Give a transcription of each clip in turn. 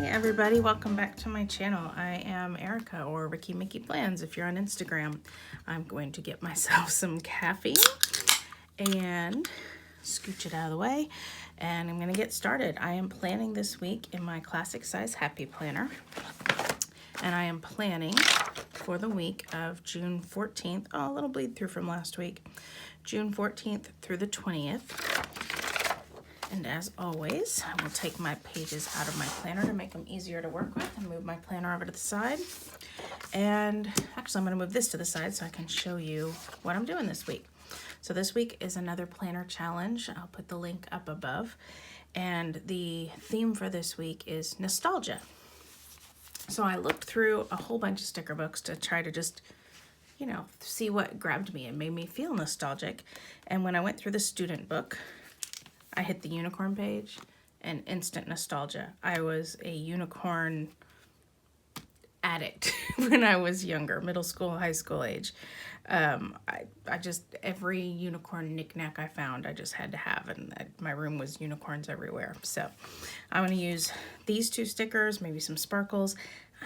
Hey everybody, welcome back to my channel. I am Erica, or Ricky Mickey Plans if you're on Instagram. I'm going to get myself some caffeine and scooch it out of the way, and I'm going to get started. I am planning this week in my classic size happy planner, and I am planning for the week of June 14th, a little bleed through from last week, June 14th through the 20th. And as always, I will take my pages out of my planner to make them easier to work with and move my planner over to the side. And actually, I'm going to move this to the side so I can show you what I'm doing this week. So this week is another planner challenge. I'll put the link up above. And the theme for this week is nostalgia. So I looked through a whole bunch of sticker books to try to just, see what grabbed me and made me feel nostalgic. And when I went through the student book, I hit the unicorn page and instant nostalgia. I was a unicorn addict when I was younger, middle school, high school age. I just, every unicorn knickknack I found, I just had to have, and my room was unicorns everywhere. So I'm going to use these two stickers, maybe some sparkles.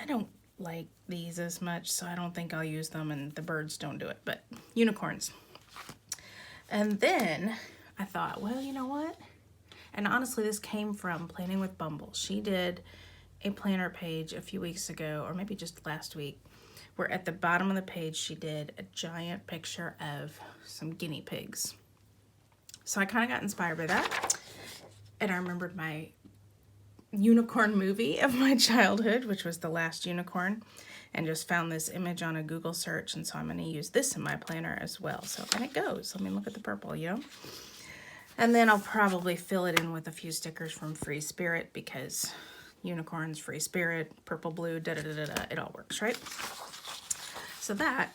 I don't like these as much, so I don't think I'll use them, and the birds don't do it, but unicorns. And then I thought, well, you know what? And honestly, this came from Planning with Bumble. She did a planner page a few weeks ago, or maybe just last week, where at the bottom of the page, she did a giant picture of some guinea pigs. So I kind of got inspired by that. And I remembered my unicorn movie of my childhood, which was The Last Unicorn, and just found this image on a Google search. And so I'm going to use this in my planner as well. So, and it goes. I mean, look at the purple, And then I'll probably fill it in with a few stickers from Free Spirit, because unicorns, Free Spirit, purple, blue, da-da-da-da-da, it all works, right? So that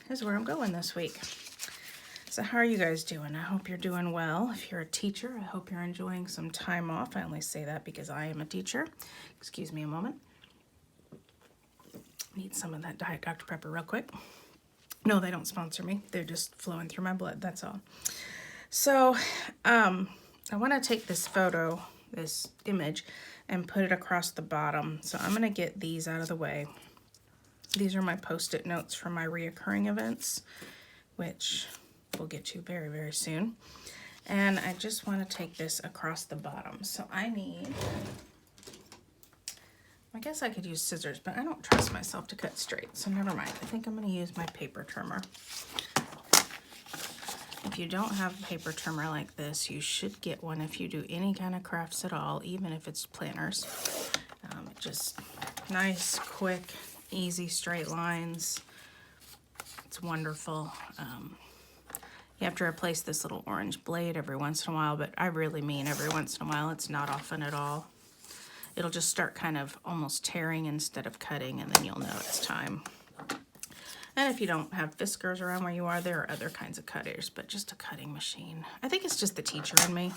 is where I'm going this week. So how are you guys doing? I hope you're doing well. If you're a teacher, I hope you're enjoying some time off. I only say that because I am a teacher. Excuse me a moment. Need some of that Diet Dr. Pepper real quick. No, they don't sponsor me. They're just flowing through my blood, that's all. So I want to take this photo, this image, and put it across the bottom. So I'm going to get these out of the way. These are my Post-it notes from my reoccurring events, which we'll get to very, very soon. And I just want to take this across the bottom. So I guess I could use scissors, but I don't trust myself to cut straight, so never mind. I think I'm going to use my paper trimmer. If you don't have a paper trimmer like this, you should get one if you do any kind of crafts at all, even if it's planners. Just nice, quick, easy straight lines. It's wonderful. You have to replace this little orange blade every once in a while, but I really mean every once in a while. It's not often at all. It'll just start kind of almost tearing instead of cutting, and then you'll know it's time. And if you don't have Fiskars around where you are, there are other kinds of cutters, but just a cutting machine. I think it's just the teacher in me.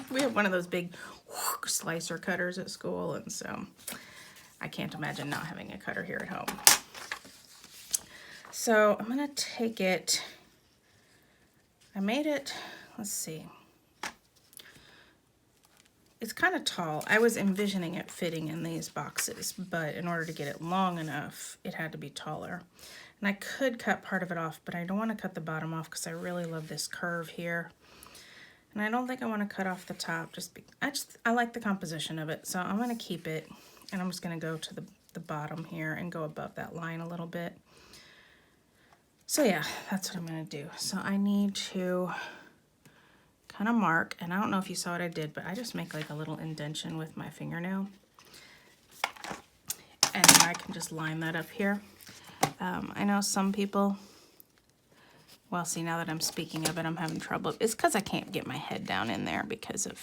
We have one of those big slicer cutters at school, and so I can't imagine not having a cutter here at home. So I'm going to take it. I made it, let's see. It's kind of tall. I was envisioning it fitting in these boxes, but in order to get it long enough, it had to be taller. And I could cut part of it off, but I don't want to cut the bottom off because I really love this curve here. And I don't think I want to cut off the top. I like the composition of it, so I'm going to keep it. And I'm just going to go to the bottom here and go above that line a little bit. So yeah, that's what I'm going to do. So I need to kind of mark, and I don't know if you saw what I did, but I just make like a little indentation with my fingernail, and then I can just line that up here. I know some people, well, see, now that I'm speaking of it, I'm having trouble. It's because I can't get my head down in there because of,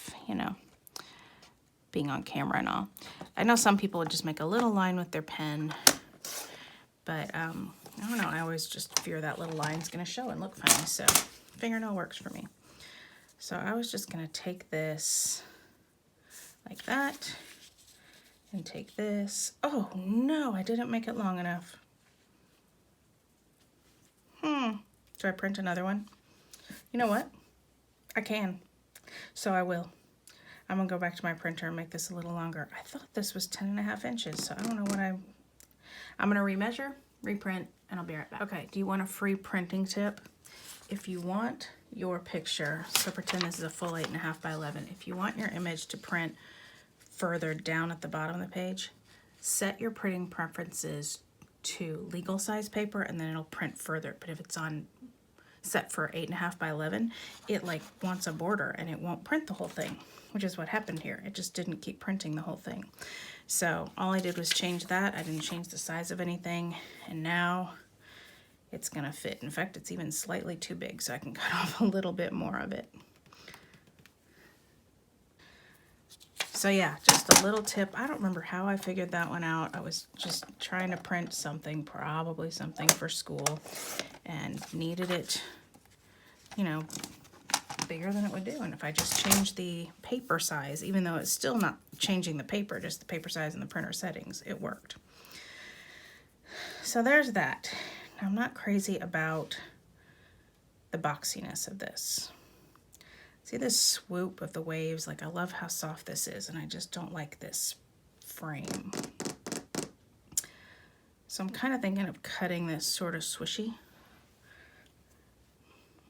being on camera and all. I know some people would just make a little line with their pen, but I don't know, I always just fear that little line's gonna show and look funny, so fingernail works for me. So I was just going to take this like that and take this. Oh no, I didn't make it long enough. Do I print another one? You know what? I can. So I will. I'm gonna go back to my printer and make this a little longer. I thought this was 10.5 inches, so I don't know what I'm gonna remeasure, reprint, and I'll be right back. Okay, do you want a free printing tip? If you want your picture, so pretend this is a full 8.5 by 11. If you want your image to print further down at the bottom of the page, set your printing preferences to legal size paper and then it'll print further. But if it's on set for 8.5 by 11, it like wants a border and it won't print the whole thing, which is what happened here. It just didn't keep printing the whole thing. So all I did was change that. I didn't change the size of anything, and now it's gonna fit. In fact, it's even slightly too big, so I can cut off a little bit more of it. So yeah, just a little tip. I don't remember how I figured that one out. I was just trying to print something, probably something for school, and needed it, you know, bigger than it would do. And if I just change the paper size, even though it's still not changing the paper, just the paper size and the printer settings, it worked. So there's that. Now, I'm not crazy about the boxiness of this. See this swoop of the waves? Like, I love how soft this is, and I just don't like this frame. So I'm kind of thinking of cutting this sort of swishy.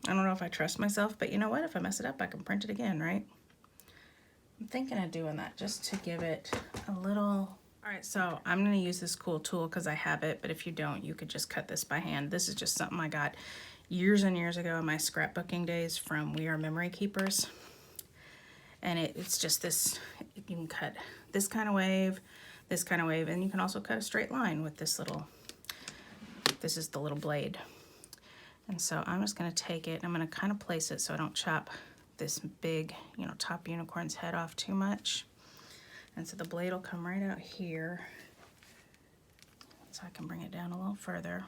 I don't know if I trust myself, but you know what? If I mess it up, I can print it again, right? I'm thinking of doing that just to give it a little... All right, so I'm gonna use this cool tool because I have it, but if you don't, you could just cut this by hand. This is just something I got years and years ago in my scrapbooking days from We Are Memory Keepers. And it's just this, you can cut this kind of wave, and you can also cut a straight line with this little, this is the little blade. And so I'm just gonna take it, and I'm gonna kind of place it so I don't chop this big, you know, top unicorn's head off too much. And so the blade will come right out here. So I can bring it down a little further.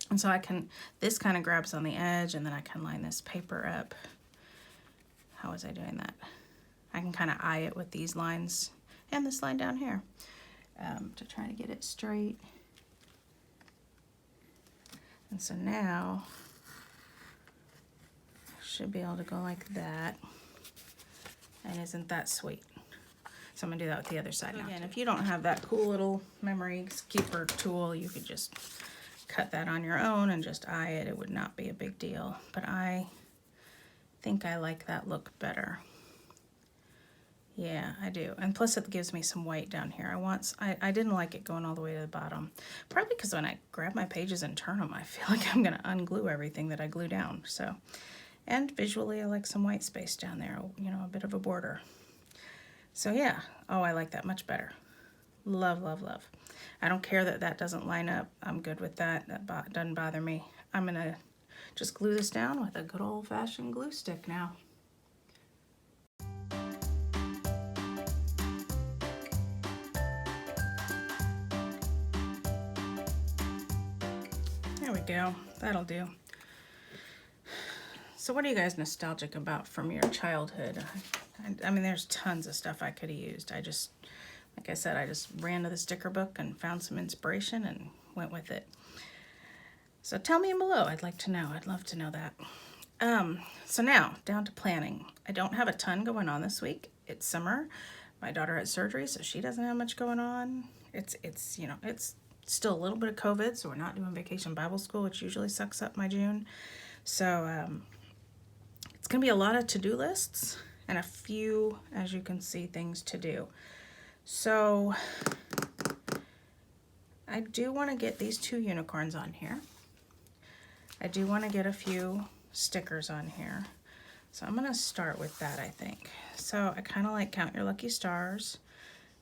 And so I can, this kind of grabs on the edge, and then I can line this paper up. How was I doing that? I can kind of eye it with these lines and this line down here to try to get it straight. And so now I should be able to go like that. And isn't that sweet? So I'm gonna do that with the other side now. Again, if you don't have that cool little memory keeper tool, you could just cut that on your own and just eye it. It would not be a big deal, but I think I like that look better. Yeah, I do. And plus it gives me some white down here. I didn't like it going all the way to the bottom. Probably because when I grab my pages and turn them, I feel like I'm gonna unglue everything that I glue down. So, and visually I like some white space down there, you know, a bit of a border. So yeah, oh, I like that much better. Love, love, love. I don't care that that doesn't line up. I'm good with that. That doesn't bother me. I'm gonna just glue this down with a good old-fashioned glue stick now. There we go. That'll do. So what are you guys nostalgic about from your childhood? I mean, there's tons of stuff I could have used. Like I said, I just ran to the sticker book and found some inspiration and went with it. So tell me below. I'd like to know. I'd love to know that. So now, down to planning. I don't have a ton going on this week. It's summer. My daughter had surgery, so she doesn't have much going on. It's you know, it's still a little bit of COVID, so we're not doing Vacation Bible School, which usually sucks up my June. So it's going to be a lot of to-do lists and a few, as you can see, things to do. So I do want to get these 2 unicorns on here. I do want to get a few stickers on here. So I'm going to start with that, I think. So I kind of like Count Your Lucky Stars.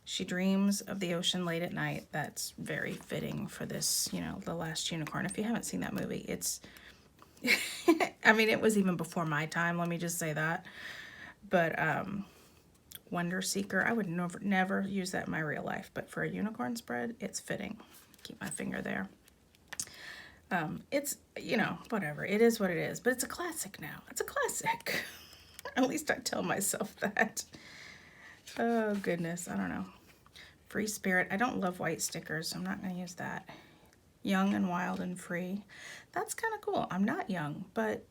She dreams of the ocean late at night. That's very fitting for this, you know, The Last Unicorn. If you haven't seen that movie, it's, I mean, it was even before my time, let me just say that. But Wonder Seeker, I would never use that in my real life, but for a unicorn spread, it's fitting. Keep my finger there. It's, you know, whatever. It is what it is, but it's a classic now. It's a classic. At least I tell myself that. Oh, goodness. I don't know. Free Spirit. I don't love white stickers, so I'm not going to use that. Young and Wild and Free. That's kind of cool. I'm not young, but,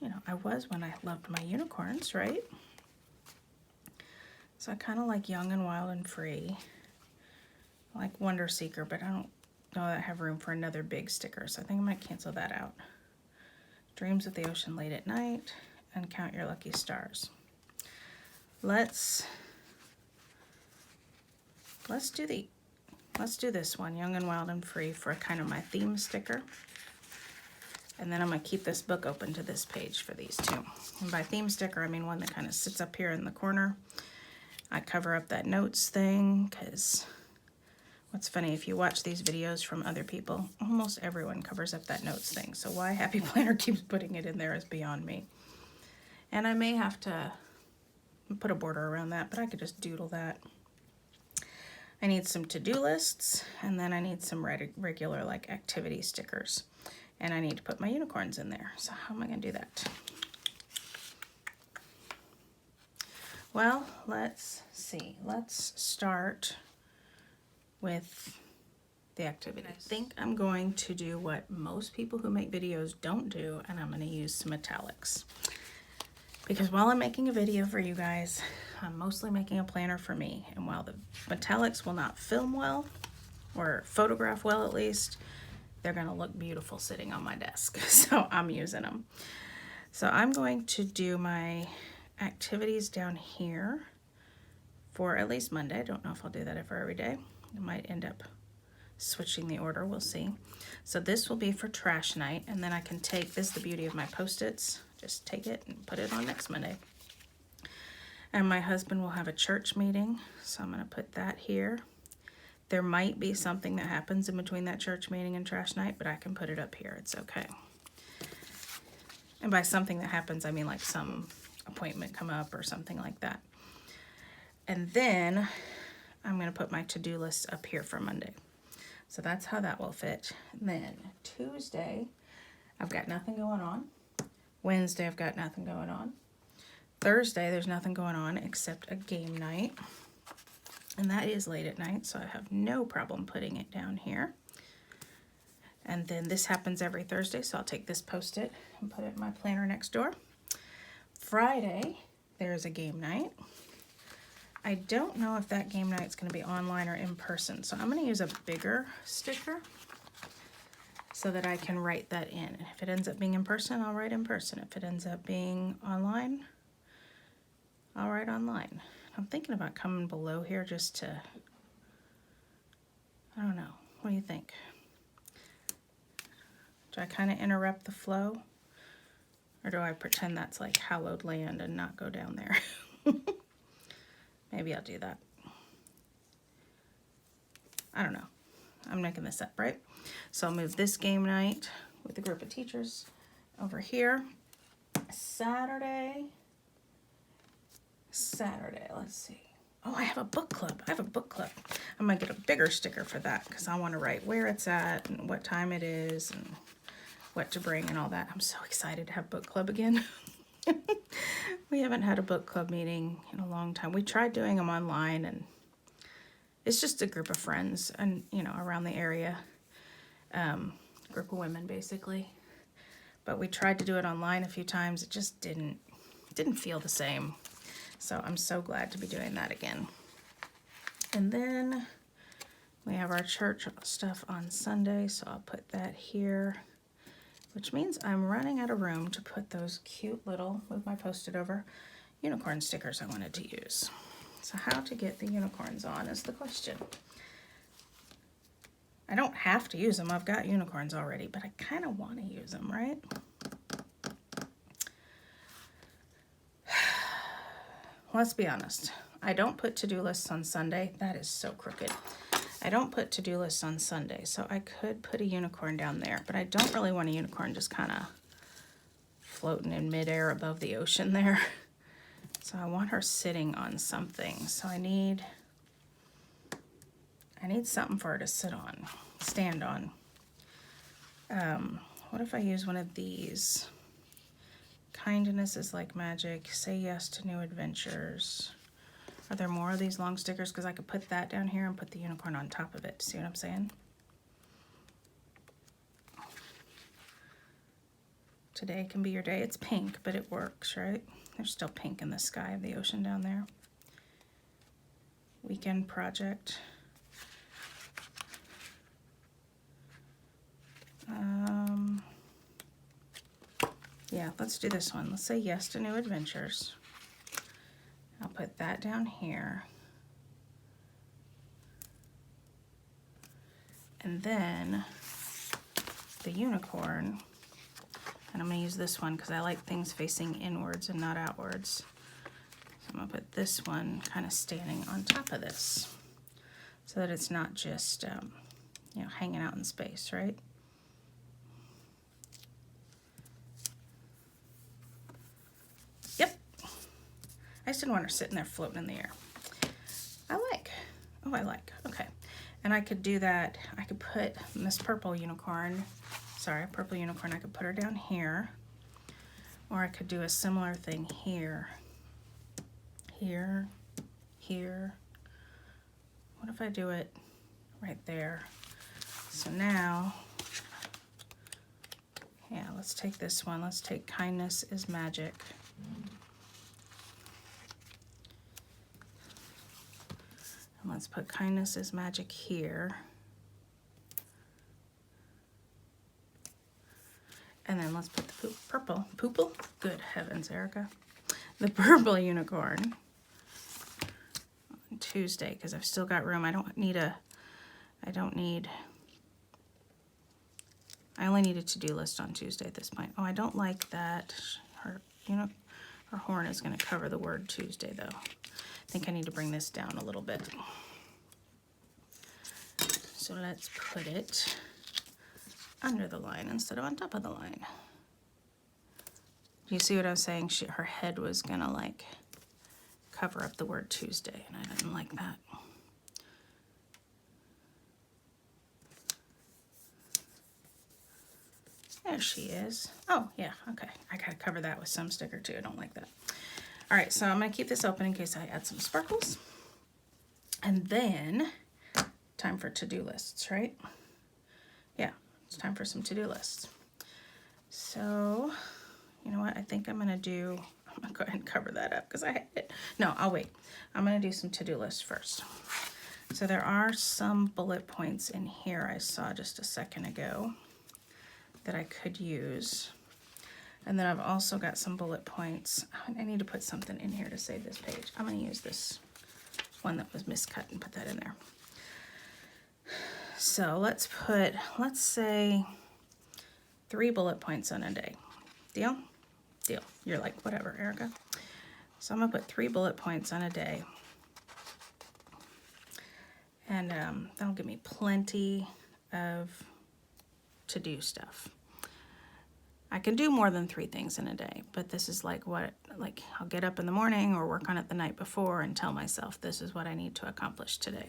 you know, I was when I loved my unicorns, right? So I kind of like Young and Wild and Free. I like Wonder Seeker, but I don't know that I have room for another big sticker, so I think I'm going to cancel that out. Dreams of the Ocean Late at Night, and Count Your Lucky Stars. Let's do this one, Young and Wild and Free, for kind of my theme sticker. And then I'm going to keep this book open to this page for these two. And by theme sticker, I mean one that kind of sits up here in the corner. I cover up that notes thing because what's funny, if you watch these videos from other people, almost everyone covers up that notes thing. So why Happy Planner keeps putting it in there is beyond me. And I may have to put a border around that, but I could just doodle that. I need some to-do lists, and then I need some regular like activity stickers. And I need to put my unicorns in there. So how am I going to do that? Well, let's see. Let's start with the activity. I think I'm going to do what most people who make videos don't do, and I'm going to use some metallics. Because while I'm making a video for you guys, I'm mostly making a planner for me. And while the metallics will not film well, or photograph well at least, they're going to look beautiful sitting on my desk. So I'm using them. So I'm going to do my activities down here for at least Monday. I don't know if I'll do that for every day. I might end up switching the order. We'll see. So this will be for trash night. And then I can take, this is the beauty of my Post-its. Just take it and put it on next Monday. And my husband will have a church meeting. So I'm going to put that here. There might be something that happens in between that church meeting and trash night, but I can put it up here. It's okay. And by something that happens, I mean like some appointment come up or something like that. And then I'm going to put my to-do list up here for Monday. So that's how that will fit. And then Tuesday, I've got nothing going on. Wednesday, I've got nothing going on. Thursday, there's nothing going on except a game night. And that is late at night, so I have no problem putting it down here. And then this happens every Thursday, so I'll take this Post-it and put it in my planner next door. Friday, there's a game night. I don't know if that game night's going to be online or in person, so I'm going to use a bigger sticker so that I can write that in. And if it ends up being in person, I'll write in person. If it ends up being online, I'll write online. I'm thinking about coming below here just to, I don't know. What do you think? Do I kind of interrupt the flow? Or do I pretend that's like hallowed land and not go down there? Maybe I'll do that. I don't know. I'm making this up, right? So I'll move this game night with a group of teachers over here. Saturday, let's see. Oh, I have a book club. I'm going to get a bigger sticker for that because I want to write where it's at and what time it is and what to bring and all that. I'm so excited to have book club again. We haven't had a book club meeting in a long time. We tried doing them online, and it's just a group of friends and, you know, around the area. Group of women, basically. But we tried to do it online a few times. It just didn't feel the same. So I'm so glad to be doing that again. And then we have our church stuff on Sunday, so I'll put that here, which means I'm running out of room to put those cute little, move my Post-it over, unicorn stickers I wanted to use. So how to get the unicorns on is the question. I don't have to use them. I've got unicorns already, but I kind of want to use them, right? Let's be honest. I don't put to-do lists on Sunday. That is so crooked. I don't put to-do lists on Sunday, so I could put a unicorn down there, but I don't really want a unicorn just kind of floating in midair above the ocean there. So I want her sitting on something. So I need something for her to sit on, stand on. What if I use one of these? Kindness is like magic. Say yes to new adventures. Are there more of these long stickers? Because I could put that down here and put the unicorn on top of it. See what I'm saying? Today can be your day. It's pink, but it works, right? There's still pink in the sky of the ocean down there. weekend project. Yeah, let's do this one. Let's say yes to new adventures. I'll put that down here. And then the unicorn, and I'm going to use this one because I like things facing inwards and not outwards. So I'm going to put this one kind of standing on top of this so that it's not just, you know, hanging out in space, right? Yep. I just didn't want her sitting there floating in the air. I like. Okay. And I could do that. I could put Miss Purple Unicorn, Purple Unicorn, I could put her down here. Or I could do a similar thing here. Here. What if I do it right there? So now, yeah, let's take this one. Let's take Kindness is Magic. And let's put Kindness is Magic here. And then let's put the purple, good heavens, Erica. The Purple Unicorn on Tuesday, because I've still got room. I only need a to-do list on Tuesday at this point. Oh, I don't like that. Her horn is going to cover the word Tuesday, though. I think I need to bring this down a little bit. So let's put it under the line instead of on top of the line. Do you see what I was saying? Her head was going to like cover up the word Tuesday, and I didn't like that. There she is. Oh, yeah, okay. I gotta cover that with some sticker too. I don't like that. All right, so I'm gonna keep this open in case I add some sparkles. And then, time for to-do lists, right? Yeah, it's time for some to-do lists. So, you know what? I think I'm gonna go ahead and cover that up because I hate it. No, I'll wait. I'm gonna do some to-do lists first. So there are some bullet points in here I saw just a second ago that I could use. And then I've also got some bullet points. I need to put something in here to save this page. I'm going to use this one that was miscut and put that in there. So let's say 3 bullet points on a day. Deal? Deal. You're like, whatever, Erica. So I'm going to put 3 bullet points on a day. And that'll give me plenty of to-do stuff. I can do more than 3 things in a day, but this is like I'll get up in the morning or work on it the night before and tell myself this is what I need to accomplish today.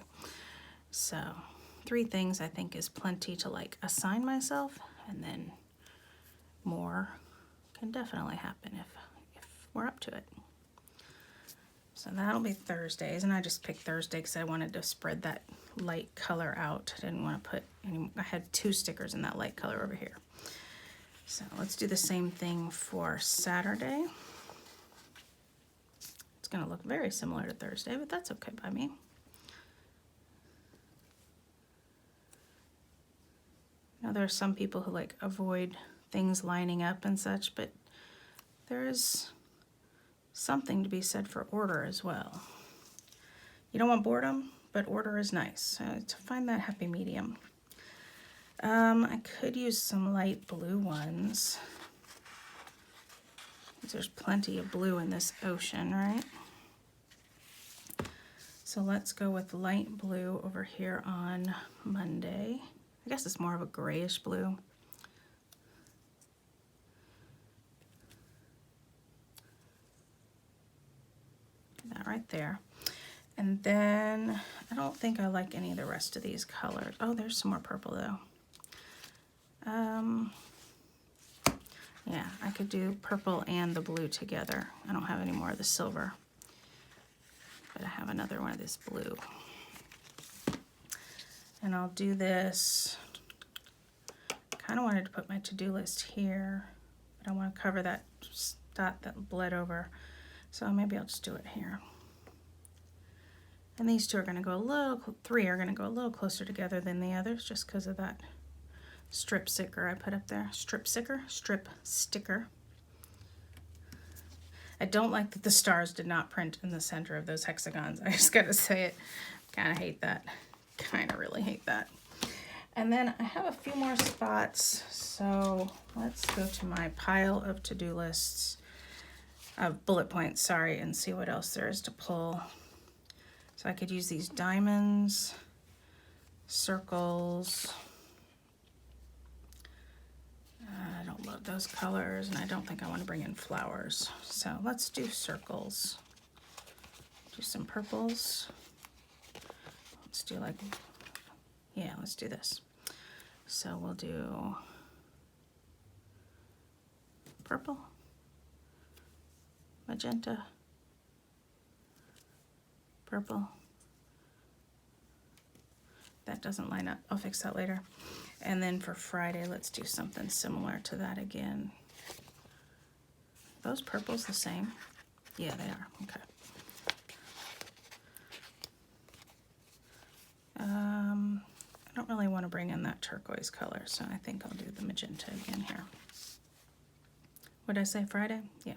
So 3 things I think is plenty to like assign myself, and then more can definitely happen if we're up to it. So that'll be Thursdays, and I just picked Thursday because I wanted to spread that light color out. I didn't want to put any, I had 2 stickers in that light color over here. So let's do the same thing for Saturday. It's going to look very similar to Thursday, but that's okay by me. Now there are some people who like avoid things lining up and such, but there is something to be said for order as well. You don't want boredom, but order is nice. To find that happy medium. I could use some light blue ones. There's plenty of blue in this ocean, right? So let's go with light blue over here on Monday. I guess it's more of a grayish blue. That right there. And then I don't think I like any of the rest of these colors. Oh, there's some more purple though. Yeah, I could do purple and the blue together. I don't have any more of the silver, but I have another one of this blue. And I'll do this. Kind of wanted to put my to-do list here, but I want to cover that dot that bled over. So maybe I'll just do it here. And these two are going to go a little, three are going to go a little closer together than the others just because of that strip sticker I put up there. Strip sticker? Strip sticker. I don't like that the stars did not print in the center of those hexagons. I just got to say it. Kind of hate that. Kind of really hate that. And then I have a few more spots. So let's go to my pile of to-do lists, of bullet points, sorry, and see what else there is to pull. So I could use these diamonds, circles. I don't love those colors, and I don't think I want to bring in flowers. So let's do circles. Do some purples. Let's do like, yeah, let's do this. So we'll do purple, magenta, purple. That doesn't line up. I'll fix that later. And then for Friday, let's do something similar to that again. Those purples the same? Yeah, they are. Okay. I don't really want to bring in that turquoise color, so I think I'll do the magenta again here. What did I say, Friday? Yeah.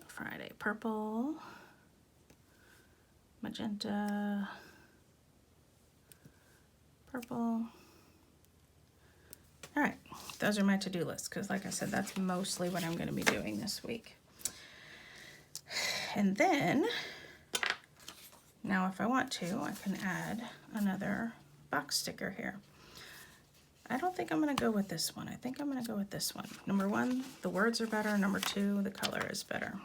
Friday, purple, magenta, purple. All right, those are my to-do lists because like I said, that's mostly what I'm going to be doing this week. And then, now if I want to, I can add another box sticker here. I don't think I'm going to go with this one. I think I'm going to go with this one. Number one, the words are better. Number two, the color is better.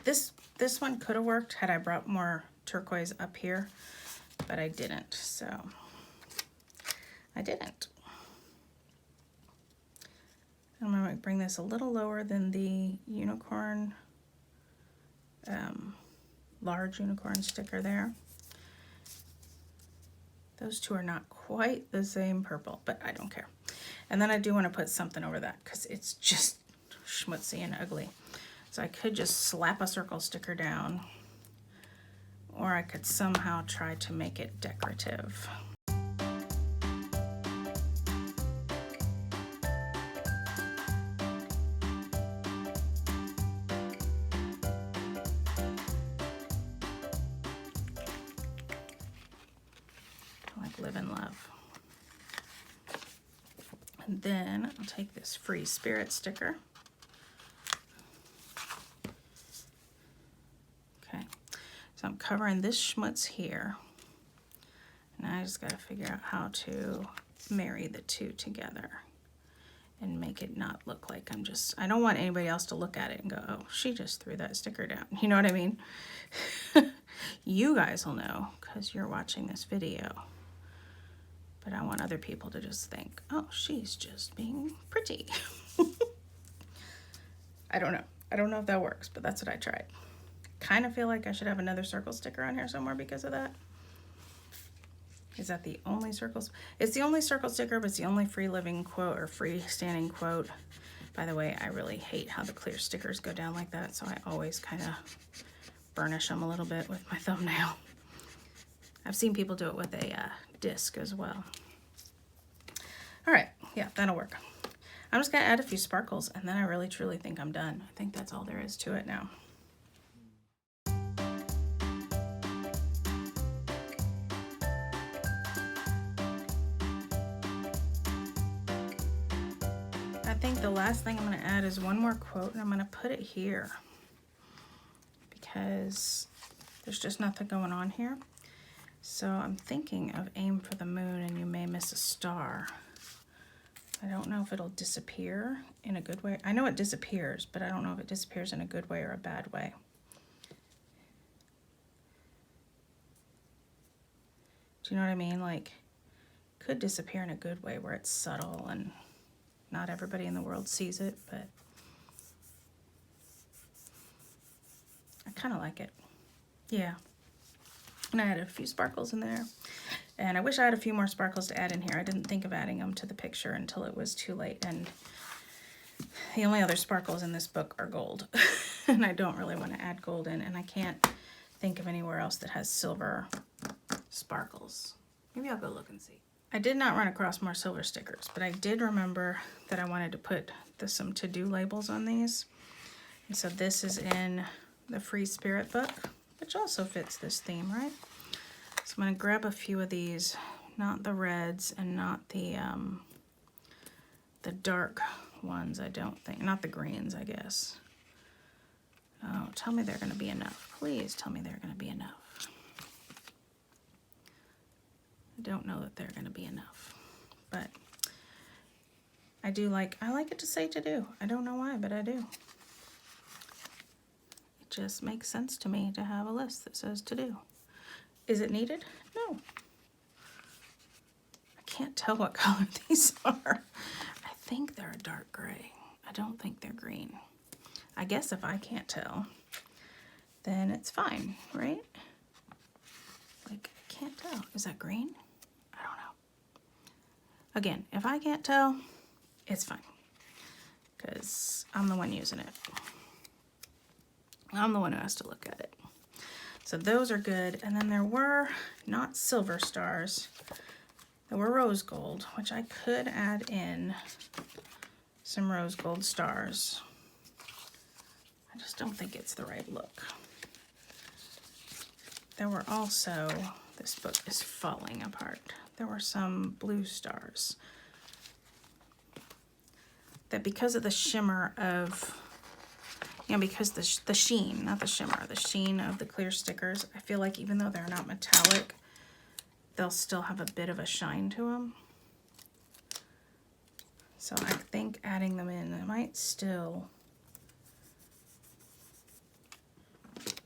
This one could have worked had I brought more turquoise up here, but I didn't, so I didn't. I'm going to bring this a little lower than the unicorn, large unicorn sticker there. Those two are not quite the same purple, but I don't care. And then I do want to put something over that because it's just schmutzy and ugly. So I could just slap a circle sticker down, or I could somehow try to make it decorative. Like live and love. And then I'll take this free spirit sticker. Okay, so I'm covering this schmutz here. And I just got to figure out how to marry the two together and make it not look like I don't want anybody else to look at it and go, oh, she just threw that sticker down. You know what I mean? You guys will know because you're watching this video. But I want other people to just think, oh, she's just being pretty. I don't know. I don't know if that works, but that's what I tried. Kind of feel like I should have another circle sticker on here somewhere because of that. Is that the only circles? It's the only circle sticker, but it's the only free living quote or freestanding quote. By the way, I really hate how the clear stickers go down like that, so I always kind of burnish them a little bit with my thumbnail. I've seen people do it with a disc as well. All right, yeah, that'll work. I'm just gonna add a few sparkles and then I really truly think I'm done. I think that's all there is to it now. I think the last thing I'm gonna add is one more quote and I'm gonna put it here because there's just nothing going on here. So I'm thinking of aim for the moon and you may miss a star. I don't know if it'll disappear in a good way. I know it disappears, but I don't know if it disappears in a good way or a bad way. Do you know what I mean? Like, could disappear in a good way where it's subtle and not everybody in the world sees it, but I kind of like it. Yeah. And I added a few sparkles in there. And I wish I had a few more sparkles to add in here. I didn't think of adding them to the picture until it was too late. And the only other sparkles in this book are gold. And I don't really want to add gold in. And I can't think of anywhere else that has silver sparkles. Maybe I'll go look and see. I did not run across more silver stickers, but I did remember that I wanted to put some to-do labels on these. And so this is in the Free Spirit book, which also fits this theme, right? So I'm going to grab a few of these, not the reds and not the dark ones, I don't think. Not the greens, I guess. Oh, tell me they're going to be enough. Please tell me they're going to be enough. I don't know that they're going to be enough, but I like it to say to do. I don't know why, but I do. It just makes sense to me to have a list that says to do. Is it needed? No. I can't tell what color these are. I think they're a dark gray. I don't think they're green. I guess if I can't tell, then it's fine, right? Like, I can't tell. Is that green? I don't know. Again, if I can't tell, it's fine, because I'm the one using it. I'm the one who has to look at it. So those are good. And then there were not silver stars. There were rose gold, which I could add in some rose gold stars. I just don't think it's the right look. There were also, this book is falling apart. There were some blue stars that, because of the shimmer of, because the sheen, not the shimmer, the sheen of the clear stickers, I feel like even though they're not metallic, they'll still have a bit of a shine to them. So I think adding them in, it might still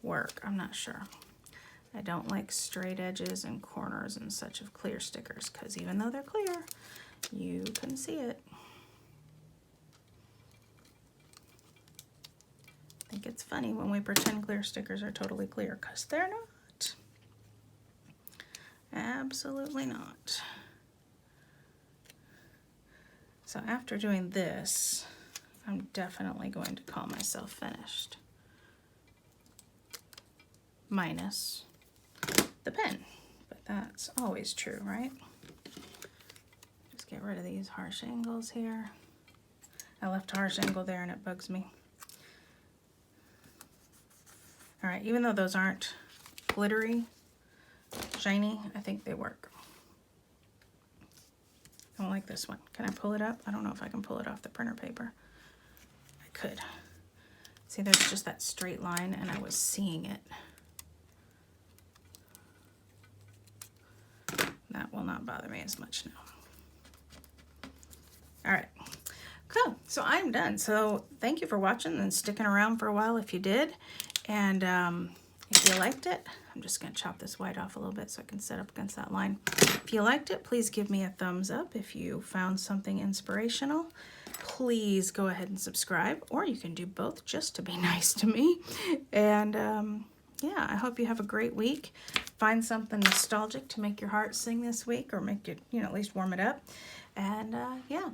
work. I'm not sure. I don't like straight edges and corners and such of clear stickers, because even though they're clear, you can see it. I think it's funny when we pretend clear stickers are totally clear, because they're not. Absolutely not. So after doing this, I'm definitely going to call myself finished. Minus the pen, but that's always true, right? Just get rid of these harsh angles here. I left a harsh angle there and it bugs me. All right, even though those aren't glittery, shiny, I think they work. I don't like this one. Can I pull it up? I don't know if I can pull it off the printer paper. I could. See, there's just that straight line and I was seeing it. That will not bother me as much now. All right, cool. So I'm done. So thank you for watching and sticking around for a while if you did. And if you liked it, I'm just going to chop this white off a little bit so I can set up against that line. If you liked it, please give me a thumbs up. If you found something inspirational, please go ahead and subscribe, or you can do both just to be nice to me. And yeah, I hope you have a great week. Find something nostalgic to make your heart sing this week, or make it, at least warm it up. And yeah,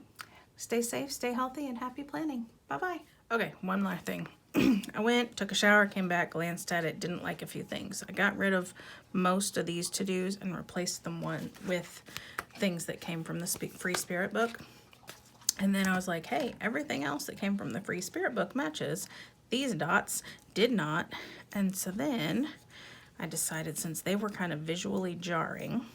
stay safe, stay healthy, and happy planning. Bye-bye. Okay, one last thing. I went, took a shower, came back, glanced at it, didn't like a few things. I got rid of most of these to-dos and replaced them with things that came from the Free Spirit book. And then I was like, hey, everything else that came from the Free Spirit book matches. These dots did not. And so then I decided, since they were kind of visually jarring,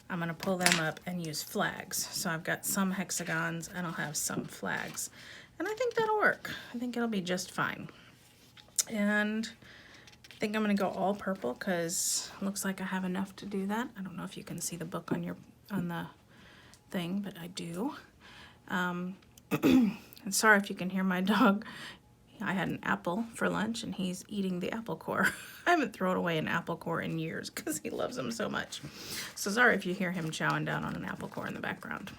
I'm going to pull them up and use flags. So I've got some hexagons and I'll have some flags. And I think that'll work. I think it'll be just fine. And I think I'm going to go all purple because it looks like I have enough to do that. I don't know if you can see the book on the thing, but I do. And sorry if you can hear my dog. I had an apple for lunch and he's eating the apple core. I haven't thrown away an apple core in years because he loves them so much. So sorry if you hear him chowing down on an apple core in the background.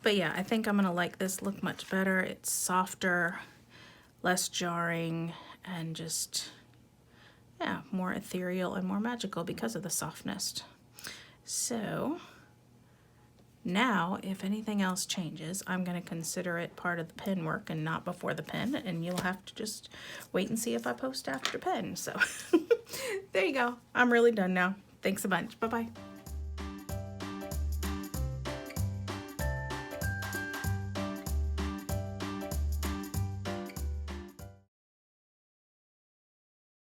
But yeah, I think I'm going to like this look much better. It's softer, less jarring, and just, yeah, more ethereal and more magical because of the softness. So Now, if anything else changes, I'm going to consider it part of the pen work and not before the pen, and you'll have to just wait and see if I post after the pen. So there you go. I'm really done now. Thanks a bunch. Bye-bye.